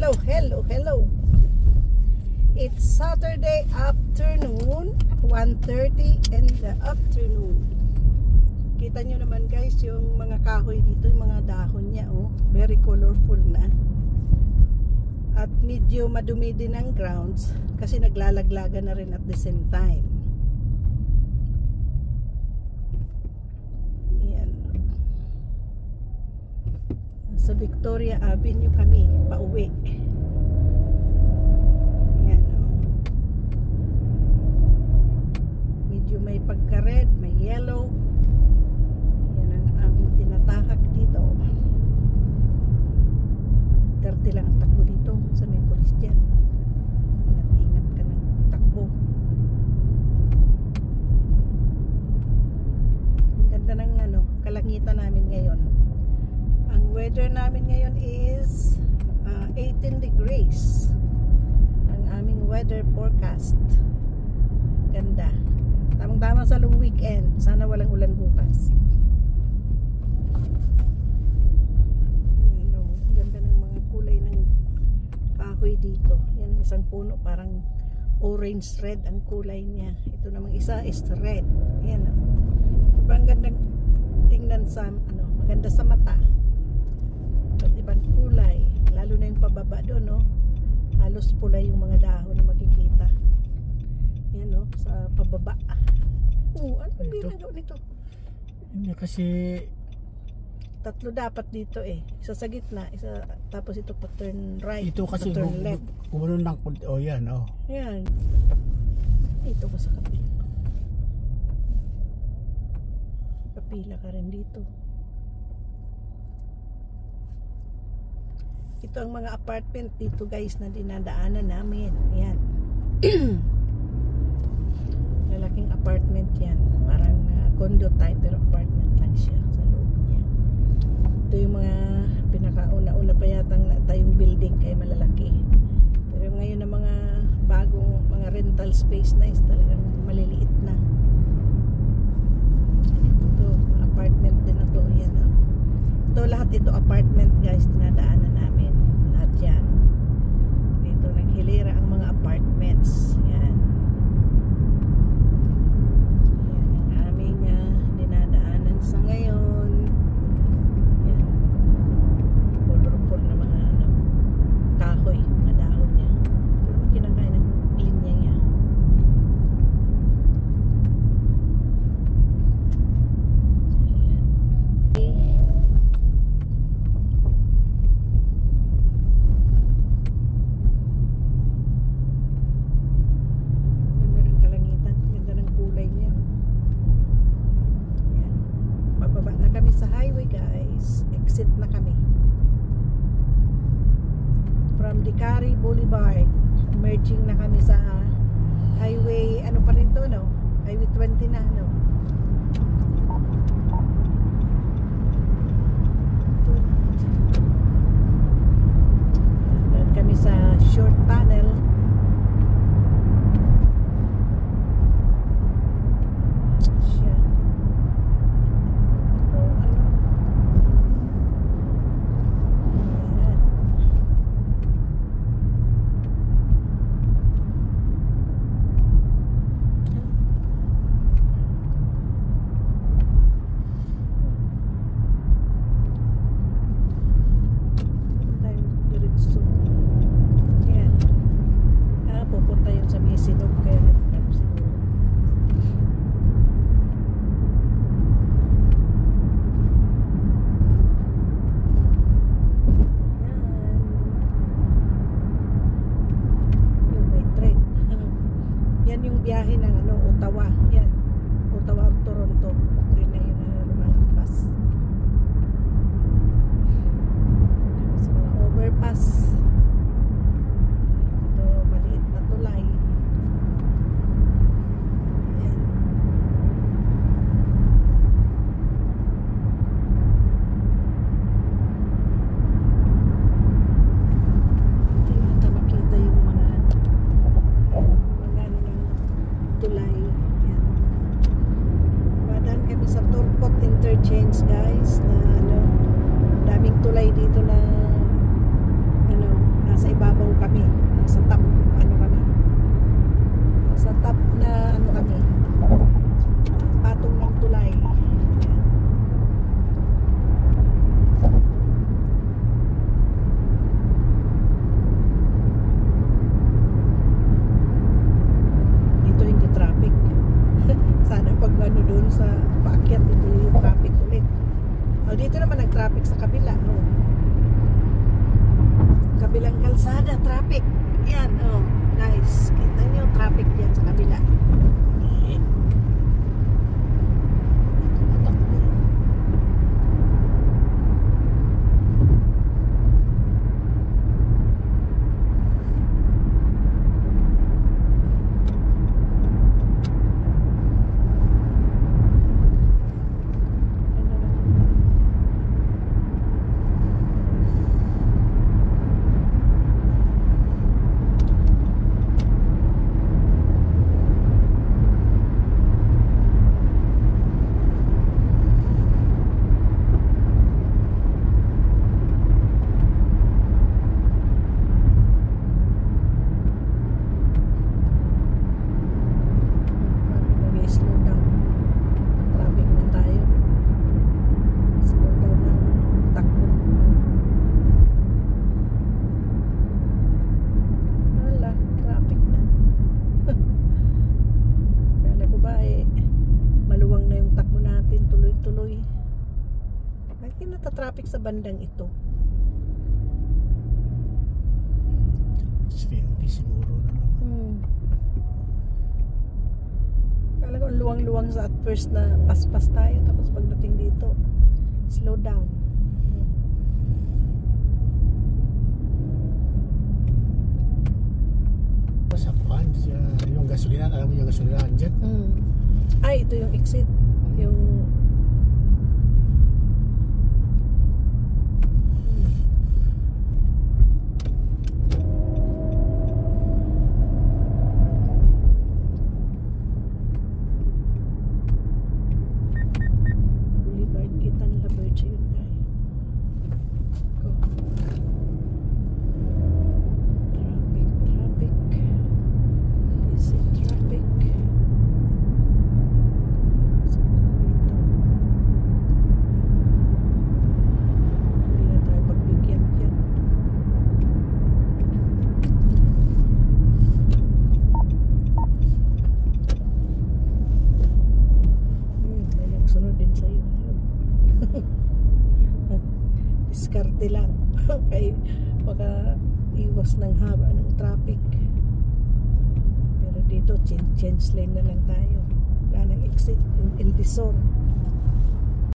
Hello. It's Saturday afternoon, 1:30 in the afternoon. Kita nyo naman guys yung mga kahoy dito, yung mga dahon niya, oh, very colorful na. At medyo madumi din ang grounds kasi naglalaglaga na rin at the same time. Yan. Sa Victoria Avenue kami, pauwi. Yan, oh. Medyo may pagka-red, may yellow. Yan ang aming tinatahak dito. 30 lang ang takbo dito sa may polis dyan. Ingat ka ng takbo. Ang ganda ng kalangitan namin ngayon. Ang weather namin ngayon is 18 degrees. Ang aming weather forecast. Ganda. Tamang-tama sa long weekend. Sana walang ulan bukas. Dito, yan isang puno parang orange red ang kulay niya. Ito namang isa is red. Yan, ang gandang tingnan sa maganda sa mata. At ibang kulay, lalo na yung pababa doon, no? Halos pula yung mga dahon na makikita. Yan, no, sa pababa. Ano ginagawa nito? Hindi kasi tatlo dapat dito eh. Isa sa gitna, isa tapos ito pa turn right. Ito kasi turn left. Gumano lang yan, oh. Yan. Ito pa sa kapila. Kapila ka rin dito. Ito ang mga apartment dito guys na dinadaanan namin. Yan. Lalaking apartment yan. Parang condo type pero apartment lang siya sa loob niya. Ito yung mga pinakauna-una pa yatang tayong building kaya malalaki. Pero ngayon ang mga bagong mga rental space na is talagang maliliit na. Ito, apartment din na to. Yan, oh. Ito lahat ito apartment guys, dinadaanan namin. Lahat yan. Dito naghilera ang mga apartments. Yan. Yan ang aming dinadaanan sa ngayon. Kahoy, madahon niya. Ito naman kinakain ng linya niya. So, ayan. Ganda ng kalangitan. Ganda ng kulay niya. Ayan. Bababa na kami sa highway guys. Exit na kami. From Dicari Boulevard, merging na kami sa highway, ano pa rin to, no? Highway 20 na, no? Doon kami sa short tunnel. Siya. Ito, sa bandang ito. Hindi siguro na naman. Kala ko luwang-luwang sa at first na paspas tayo, tapos pagdating dito slow down. Sa kuan, yung gasolina, alam mo yung gasolina dyan? Ay, ito yung exit. Yung Boulevard, kita nila Birch yun ay. Go. Traffic. Is it traffic? So, dito. Hindi na tayo pagbigyan dyan. May nagsunod din sa'yo. Diskarte lang. Kaya baka iwas ng haba ng traffic. Pero dito change lane na lang tayo. Wala nang exit. El Desor.